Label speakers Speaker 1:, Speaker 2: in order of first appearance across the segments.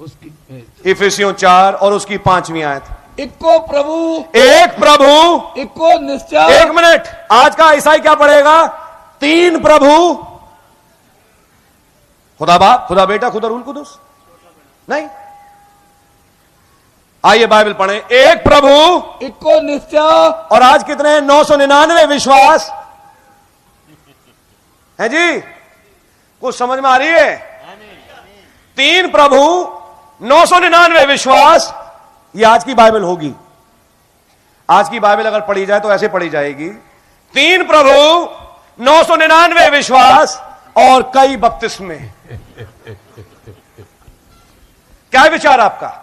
Speaker 1: उसकी इफिसियों 4 और उसकी 5वीं आयत।
Speaker 2: इक्को प्रभु,
Speaker 1: एक प्रभु,
Speaker 2: इक्को निश्चय।
Speaker 1: एक मिनट, आज का ईसाई क्या पढ़ेगा? 3 प्रभु, खुदा बाप, खुदा बेटा, खुदा रूल कुदूस। नहीं, आइए बाइबल पढ़ें। एक प्रभु,
Speaker 2: इक्को निश्चय।
Speaker 1: और आज कितने हैं? 999 विश्वास है जी। कुछ समझ में आ रही है? 3 प्रभु, 999 विश्वास। ये आज की बाइबल होगी। आज की बाइबल अगर पढ़ी जाए तो ऐसे पढ़ी जाएगी: 3 प्रभु, 999 विश्वास और कई बपतिस्मे। क्या विचार आपका?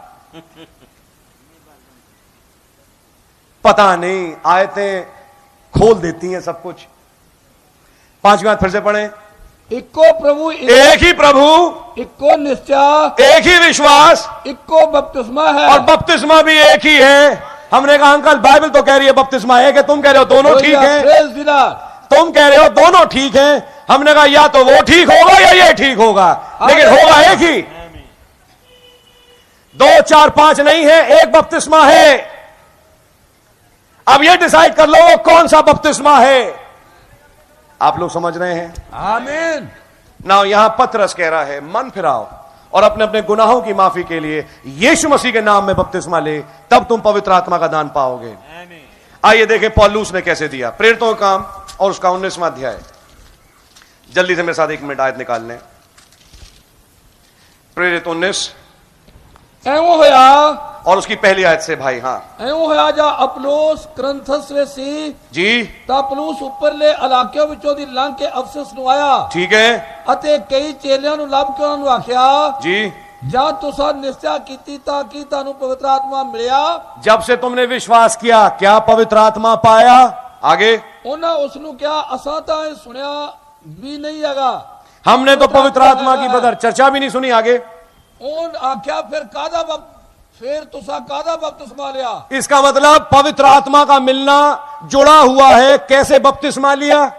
Speaker 1: पता नहीं, आयतें खोल देती हैं सब कुछ। 5वीं बात फिर से पढ़ें।
Speaker 2: इक्को प्रभु,
Speaker 1: एक ही प्रभु,
Speaker 2: इक्को निश्चय,
Speaker 1: एक ही विश्वास,
Speaker 2: इक्को बपतिस्मा है।
Speaker 1: और बपतिस्मा भी एक ही है। हमने कहा अंकल बाइबल तो कह रही है बपतिस्मा एक है, तुम कह रहे हो दोनों ठीक है। तुम कह रहे हो दोनों ठीक है। हमने कहा या तो वो ठीक होगा या ये ठीक होगा, लेकिन होगा एक ही। 2, 4, 5 नहीं है, एक बपतिस्मा है। अब ये डिसाइड कर लो कौन सा बपतिस्मा है। आप लोग समझ रहे हैं?
Speaker 2: आमीन।
Speaker 1: ना यहां पतरस कह रहा है मन फिराओ और अपने अपने गुनाहों की माफी के लिए यीशु मसीह के नाम में बपतिस्मा ले, तब तुम पवित्र आत्मा का दान पाओगे। आइए देखें पौलुस ने कैसे दिया। प्रेरितों का काम और उसका 19वां अध्याय। जल्दी से मेरे साथ 1 मिनट आयत निकाल लें। प्रेरित 19
Speaker 2: एवं होया,
Speaker 1: और उसकी पहली आयत से भाई। हाँ,
Speaker 2: एवं होया जा अपुलोस करंथस वे सी
Speaker 1: जी,
Speaker 2: ता पलूस ऊपर ले इलाके विचों दी लंघ के अफसस नु आया।
Speaker 1: ठीक है।
Speaker 2: अते कई चेलियां नु लभ के उन्हां नु आख्या
Speaker 1: जी,
Speaker 2: ਜਾਂ तुसा निश्चय कीती ताकि तानू पवित्र आत्मा मिलिया।
Speaker 1: जब से तुमने विश्वास किया क्या पवित्र आत्मा पाया? आगे
Speaker 2: उन्हें उसनु क्या असा ता सुनिया भी नहीं आगा,
Speaker 1: हमने तो पवित्र आत्मा की बदर चर्चा भी नहीं सुनी। आगे
Speaker 2: उन आख्या फिर तुसा कादा बपतिस्मा लिया।
Speaker 1: इसका मतलब पवित्र आत्मा का मिलना जुड़ा हुआ है। कैसे बपतिस्मा लिया?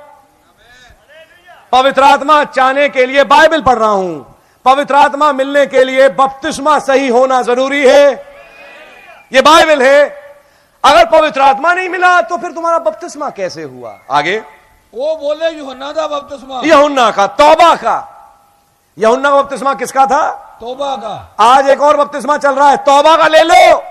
Speaker 1: पवित्र आत्मा चाहने के लिए बाइबल पढ़ रहा हूं। पवित्र आत्मा मिलने के लिए बपतिस्मा सही होना जरूरी है। यह बाइबल है। अगर पवित्र आत्मा नहीं मिला तो फिर तुम्हारा बपतिस्मा कैसे हुआ? आगे
Speaker 2: वो बोले यूहन्ना का बपतिस्मा,
Speaker 1: यूहन्ना का, तौबा का। यूहन्ना का बपतिस्मा किसका था?
Speaker 2: तौबा का।
Speaker 1: आज एक और बपतिस्मा चल रहा है, तौबा का ले लो।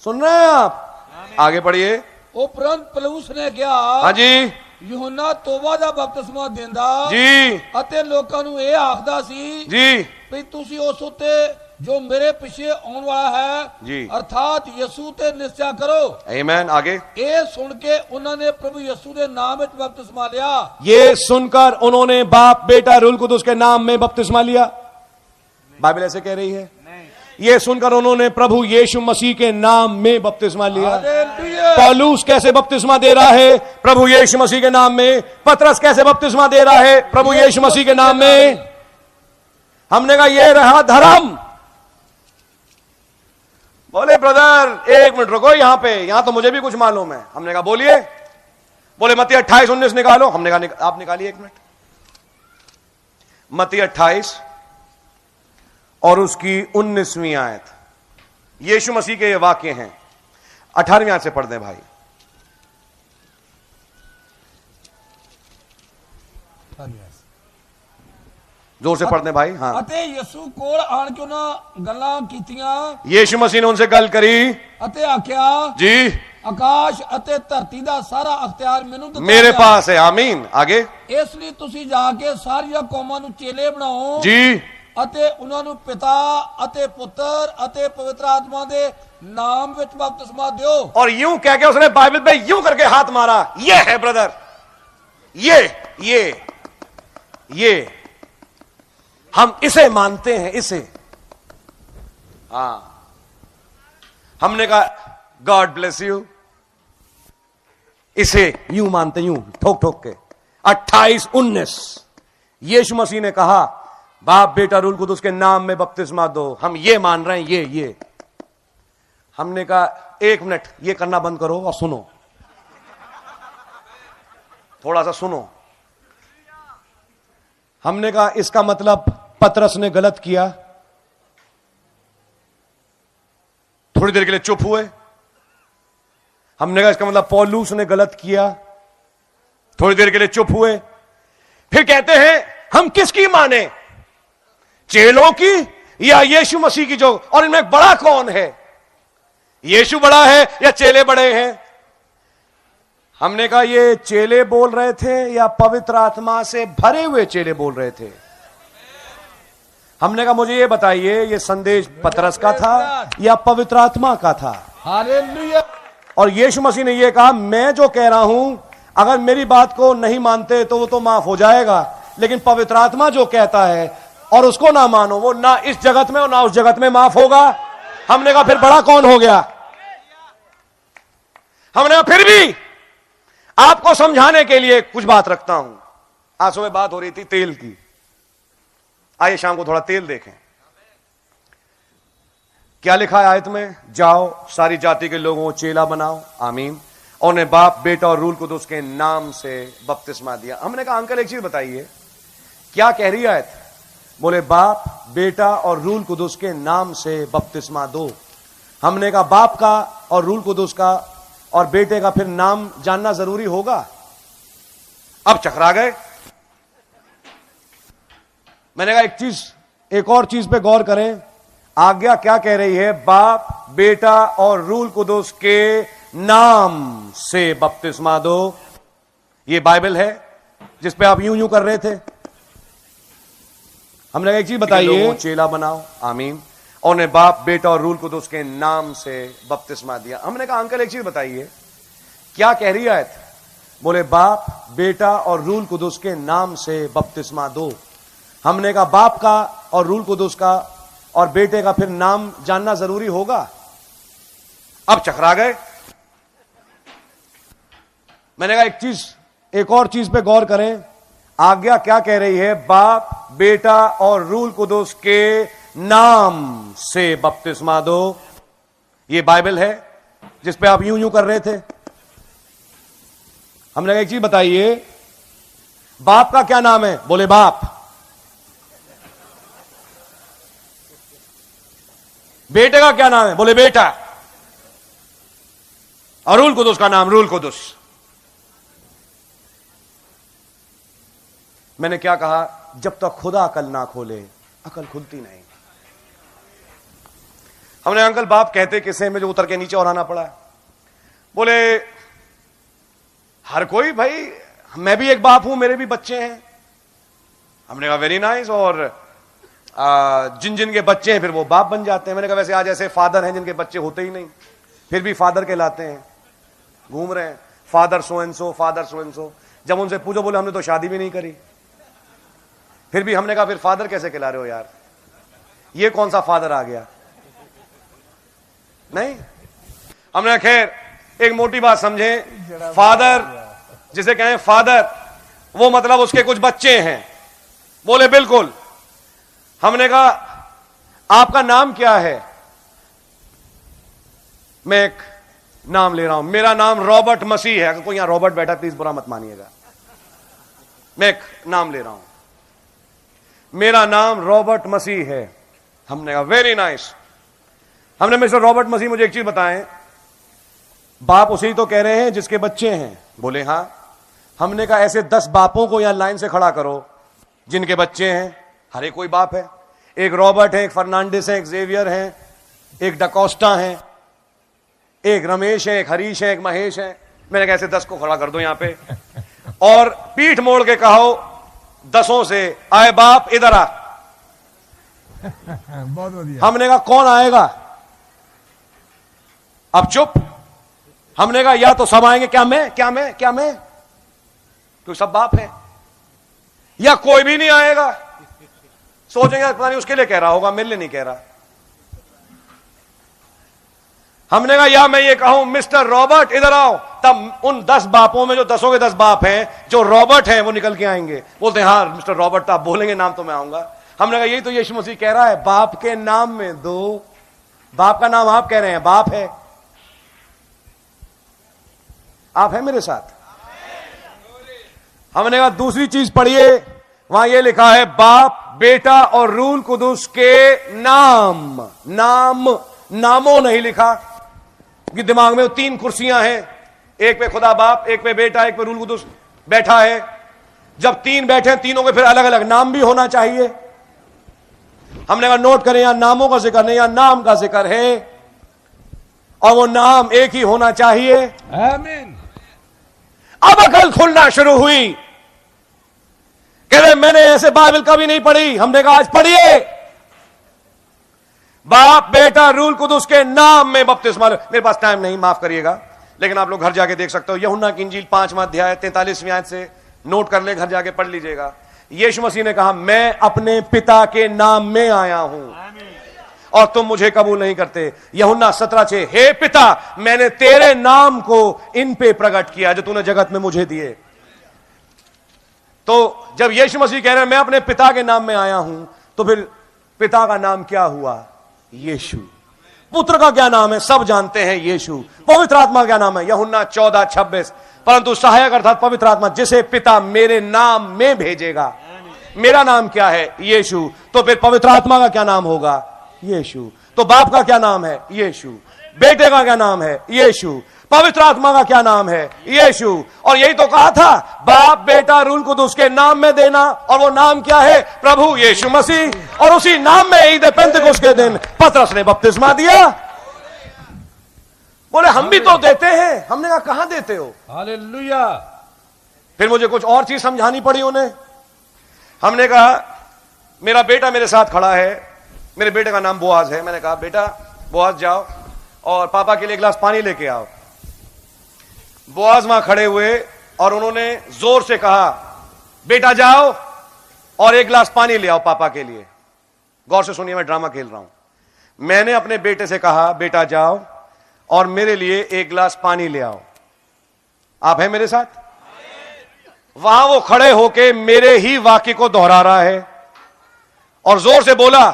Speaker 1: सुन रहे हैं आप? आगे पढ़िए।
Speaker 2: उपरंत पलूस ने क्या?
Speaker 1: हाँ जी,
Speaker 2: यूहन्ना तौबा दा बपतिस्मा देंदा
Speaker 1: जी,
Speaker 2: अते लोकां नू ये आखदा सी
Speaker 1: जी,
Speaker 2: भी तुसी उस उत्ते जो मेरे पीछे आने वाला है
Speaker 1: जी,
Speaker 2: अर्थात यीशु ते निश्चय करो।
Speaker 1: आमीन। आगे
Speaker 2: ये सुन के उन्होंने प्रभु यीशु के नाम में बपतिस्मा लिया।
Speaker 1: ये सुनकर उन्होंने बाप बेटा रूल कुदूस के नाम में बपतिस्मा लिया। बाइबल ऐसे कह रही है। ये सुनकर उन्होंने प्रभु यीशु मसीह के नाम में बपतिस्मा लिया। पौलुस कैसे बपतिस्मा दे रहा है? प्रभु यीशु मसीह के नाम में। पतरस कैसे बपतिस्मा दे रहा है? प्रभु यीशु मसीह के नाम में। हमने कहा ये रहा धर्म। बोले ब्रदर 1 मिनट रुको यहां पे, यहां तो मुझे भी कुछ मालूम है। हमने कहा बोलिए। बोले मत्ती 28-19 निकालो। हमने कहा आप निकालिए 1 मिनट। मत्ती 28 और उसकी 19वीं आयत। यीशु मसीह के ये वाक्य हैं। 18वीं आयत से पढ़ दें भाई। जोर से पढ़ने भाई। हाँ,
Speaker 2: अते यीशु कोल आन के ना गल्लां कीतियां।
Speaker 1: यीशु मसीह ने उनसे गल करी।
Speaker 2: अते आख्या
Speaker 1: जी,
Speaker 2: आकाश अते धरती दा सारा अख्तियार मैनू दिता
Speaker 1: मेरे पास है। आमीन। आगे
Speaker 2: इसलिए तुसी जाके सारिया कौमां नू चेले बनाओ
Speaker 1: जी,
Speaker 2: अते उन्हां नू पिता अते पुत्र अते पवित्र आत्मा दे नाम विच बपतिस्मा दियो।
Speaker 1: और यूं कह के उसने बाइबल पे यूं करके हाथ मारा। ये है ब्रदर, ये हम इसे मानते हैं। इसे हाँ, हमने कहा गॉड ब्लेस यू। इसे यूं मानते, यूं ठोक ठोक के। 28-19 यीशु मसीह ने कहा बाप बेटा रूल कुदूस के नाम में बपतिस्मा दो। हम ये मान रहे हैं। ये हमने कहा 1 मिनट ये करना बंद करो और सुनो, थोड़ा सा सुनो। हमने कहा इसका मतलब पतरस ने गलत किया, थोड़ी देर के लिए चुप हुए। हमने कहा इसका मतलब पौलुस ने गलत किया, थोड़ी देर के लिए चुप हुए। फिर कहते हैं हम किसकी माने, चेलों की या यीशु मसीह की? जो और इनमें बड़ा कौन है, यीशु बड़ा है या चेले बड़े हैं? हमने कहा ये चेले बोल रहे थे या पवित्र आत्मा से भरे हुए चेले बोल रहे थे? हमने कहा मुझे ये बताइए, ये संदेश पतरस का था या पवित्र आत्मा का था?
Speaker 2: हालेलुया।
Speaker 1: और यीशु मसीह ने ये कहा मैं जो कह रहा हूं अगर मेरी बात को नहीं मानते तो वो तो माफ हो जाएगा, लेकिन पवित्र आत्मा जो कहता है और उसको ना मानो, वो ना इस जगत में और ना उस जगत में माफ होगा। हमने कहा फिर बड़ा कौन हो गया? हमने कहा फिर भी आपको समझाने के लिए कुछ बात रखता हूं। आज सुबह बात हो रही थी तेल की, आइए शाम को थोड़ा तेल देखें। क्या लिखा है आयत में? जाओ सारी जाति के लोगों को चेला बनाओ, आमीन, और उन्हें बाप बेटा और रूल कुदूस के नाम से बपतिस्मा दिया। हमने कहा अंकल एक चीज बताइए, क्या कह रही है आयत? बोले बाप बेटा और रूल कुदूस के नाम से बपतिस्मा दो। हमने कहा बाप का और रूल कुदूस का और बेटे का फिर नाम जानना जरूरी होगा? अब चकरा गए। मैंने कहा एक और चीज पे गौर करें। आज्ञा क्या कह रही है? बाप बेटा और रूल कुदूस के नाम से बपतिस्मा दो। ये बाइबल है जिस पे आप यूं कर रहे थे। हमने कहा एक चीज बताइए, चेला बनाओ, आमीन, और उन्हें बाप बेटा और रूल कुदूस के नाम से बपतिस्मा दिया। हमने कहा अंकल एक चीज बताइए, क्या कह रही है आयत? बोले बाप बेटा और रूल कुदूस के नाम से बपतिस्मा दो। हमने कहा बाप का और रूल कुदूस का और बेटे का फिर नाम जानना जरूरी होगा? अब चकरा गए। मैंने कहा एक और चीज पे गौर करें। आज्ञा क्या कह रही है? बाप बेटा और रूल कुदूस के नाम से बपतिस्मा दो। ये बाइबल है जिस पे आप यूं कर रहे थे। हमने कहा एक चीज बताइए, बाप का क्या नाम है? बोले बाप। बेटे का क्या नाम है? बोले बेटा। और रूल कुदूस का नाम रूल कुदूस। मैंने क्या कहा? जब तक खुदा अकल ना खोले अकल खुलती नहीं। हमने अंकल बाप कहते किसे में जो उतर के नीचे और आना पड़ा? बोले हर कोई, भाई मैं भी एक बाप हूं, मेरे भी बच्चे हैं। हमने कहा वेरी नाइस। और जिन जिन के बच्चे हैं फिर वो बाप बन जाते हैं। मैंने कहा वैसे आज ऐसे फादर हैं जिनके बच्चे होते ही नहीं, फिर भी फादर कहलाते हैं, घूम रहे हैं father so and so, father so and so. जब उनसे पूछो बोले हमने तो शादी भी नहीं करी। फिर भी हमने कहा फिर फादर कैसे कहला रहे हो यार, ये कौन सा फादर आ गया? नहीं, हमने खैर एक मोटी बात समझे। फादर जिसे कहें फादर, वो मतलब उसके कुछ बच्चे हैं। बोले बिल्कुल। हमने कहा आपका नाम क्या है? मैं एक नाम ले रहा हूं, मेरा नाम रॉबर्ट मसीह है। अगर कोई यहां रॉबर्ट बैठा प्लीज बुरा मत मानिएगा। मैं एक नाम ले रहा हूं, मेरा नाम रॉबर्ट मसीह है। हमने कहा वेरी नाइस। हमने मिस्टर रॉबर्ट मसीह मुझे एक चीज बताएं, बाप उसे ही तो कह रहे हैं जिसके बच्चे हैं? बोले हां। हमने कहा ऐसे 10 बापों को यहां लाइन से खड़ा करो जिनके बच्चे हैं। हर एक कोई बाप है। एक रॉबर्ट है, एक फर्नांडिस है, एक जेवियर है, एक डकोस्टा है, एक रमेश है, एक हरीश है, एक महेश है। मैंने कहा ऐसे 10 को खड़ा कर दो यहां पे और पीठ मोड़ के कहो 10 से, आए बाप इधर आ।
Speaker 2: बहुत बढ़िया।
Speaker 1: हमने कहा कौन आएगा? अब चुप। हमने कहा या तो सब आएंगे, क्या मैं तो सब बाप है, या कोई भी नहीं आएगा। सोचेंगे पता नहीं उसके लिए कह रहा होगा, मेरे लिए नहीं कह रहा। हमने कहा या मैं ये कहूं मिस्टर रॉबर्ट इधर आओ, तब उन 10 बापों में जो 10 के 10 बाप हैं जो रॉबर्ट हैं वो निकल के आएंगे। बोलते हैं हाँ मिस्टर रॉबर्ट, तो आप बोलेंगे नाम तो मैं आऊंगा। हमने कहा यही तो यीशु मसीह कह रहा है, बाप के नाम में दो। बाप का नाम आप कह रहे हैं, बाप है। आप है मेरे साथ? हमने कहा दूसरी चीज पढ़िए, वहां ये लिखा है बाप बेटा और रूल कुदुस के नामों नहीं लिखा कि दिमाग में 3 कुर्सियां हैं, एक पे खुदा बाप, एक पे बेटा, एक पे रूल कुदुस बैठा है। जब 3 बैठे हैं, तीनों के फिर अलग अलग नाम भी होना चाहिए। हमने कहा नोट करें, यहां नामों का जिक्र नहीं, यहां नाम का जिक्र है और वो नाम एक ही होना चाहिए।
Speaker 2: आमीन।
Speaker 1: अब अकल खुलना शुरू हुई। कह रहे मैंने ऐसे बाइबल कभी नहीं पढ़ी। हमने कहा आज पढ़िए। बाप बेटा रूल कुदुस के नाम में बपतिस्मा। मेरे पास टाइम नहीं, माफ करिएगा, लेकिन आप लोग घर जाके देख सकते हो। यूहन्ना की इंजील 5वां अध्याय 43वीं आयत से नोट कर ले, घर जाके पढ़ लीजिएगा। यीशु मसीह ने कहा मैं अपने पिता के नाम में आया हूं और तुम मुझे कबूल नहीं करते। यूहन्ना 17:6 हे पिता, मैंने तेरे नाम को इन पे प्रकट किया जो तूने जगत में मुझे दिए। तो जब यीशु मसीह कह रहे हैं मैं अपने पिता के नाम में आया हूं, तो फिर पिता का नाम क्या हुआ? यीशु। पुत्र का क्या नाम है? सब जानते हैं, यीशु। पवित्र आत्मा का क्या नाम है? यूहन्ना 14:26 परंतु सहायक अर्थात पवित्र आत्मा जिसे पिता मेरे नाम में भेजेगा। मेरा नाम क्या है? यीशु। तो फिर पवित्र आत्मा का क्या नाम होगा? यीशु। तो बाप का क्या नाम है? यीशु। बेटे का क्या नाम है? यीशु। पवित्र आत्मा का क्या नाम है? यीशु। और यही तो कहा था, बाप बेटा रूल कुदुस के नाम में देना। और वो नाम क्या है? प्रभु यीशु मसीह। और उसी नाम में ईद पेंतकुस्त के दिन पतरस ने बपतिस्मा दिया। बोले हम भी तो देते हैं। हमने कहा कहां देते हो?
Speaker 2: हालेलुया।
Speaker 1: फिर मुझे कुछ और चीज समझानी पड़ी उन्हें। हमने कहा मेरा बेटा मेरे साथ खड़ा है, मेरे बेटे का नाम बोआज है। मैंने कहा बेटा बोआज जाओ और पापा के लिए 1 गिलास पानी लेके आओ। बोआज वहां खड़े हुए और उन्होंने जोर से कहा बेटा जाओ और 1 गिलास पानी ले आओ पापा के लिए। गौर से सुनिए, मैं ड्रामा खेल रहा हूं। मैंने अपने बेटे से कहा बेटा जाओ और मेरे लिए 1 गिलास पानी ले आओ। आप हैं मेरे साथ? वहां वो खड़े होके मेरे ही वाक्य को दोहरा रहा है और जोर से बोला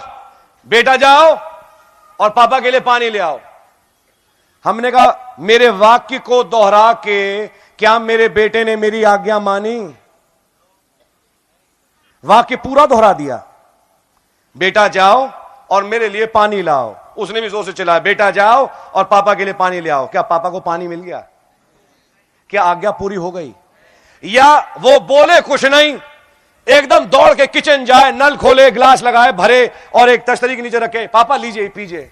Speaker 1: बेटा जाओ और पापा के लिए पानी ले आओ। हमने कहा मेरे वाक्य को दोहरा के क्या मेरे बेटे ने मेरी आज्ञा मानी? वाक्य पूरा दोहरा दिया, बेटा जाओ और मेरे लिए पानी लाओ। उसने भी जोर से चिल्लाया बेटा जाओ और पापा के लिए पानी ले आओ। क्या पापा को पानी मिल गया? क्या आज्ञा पूरी हो गई? या वो बोले कुछ नहीं, एकदम दौड़ के किचन जाए, नल खोले, गिलास लगाए, भरे और एक तश्तरी के नीचे रखे, पापा लीजिए पीजिए।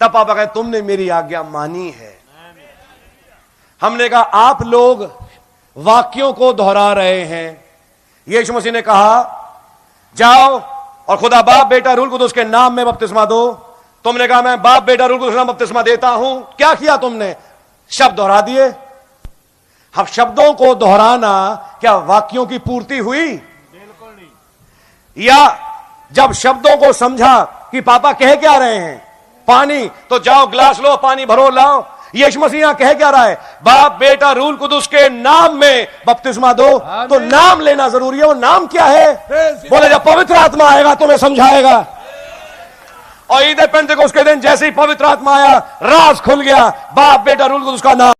Speaker 1: तब पापा कहे तुमने मेरी आज्ञा मानी है। हमने कहा आप लोग वाक्यों को दोहरा रहे हैं। यीशु मसीह ने कहा जाओ और खुदा बाप बेटा रूल कुदुस के नाम में बपतिस्मा दो। तुमने कहा मैं बाप बेटा रूल कुदुस के नाम बपतिस्मा देता हूं। क्या किया तुमने? शब्द दोहरा दिए। अब शब्दों को दोहराना क्या वाक्यों की पूर्ति हुई?
Speaker 2: बिल्कुल नहीं।
Speaker 1: या जब शब्दों को समझा कि पापा कह क्या रहे हैं, पानी, तो जाओ गिलास लो, पानी भरो लाओ। यीशु मसीह कह क्या रहा है? बाप बेटा रूल कुदुस के नाम में बपतिस्मा दो। तो नाम लेना जरूरी है। वो नाम क्या है? बोले जब पवित्र आत्मा आएगा तुम्हें समझाएगा। और ईद पेंतेकोस्त के दिन जैसे ही पवित्र आत्मा आया, राज खुल गया। बाप बेटा रूल कुदुस का नाम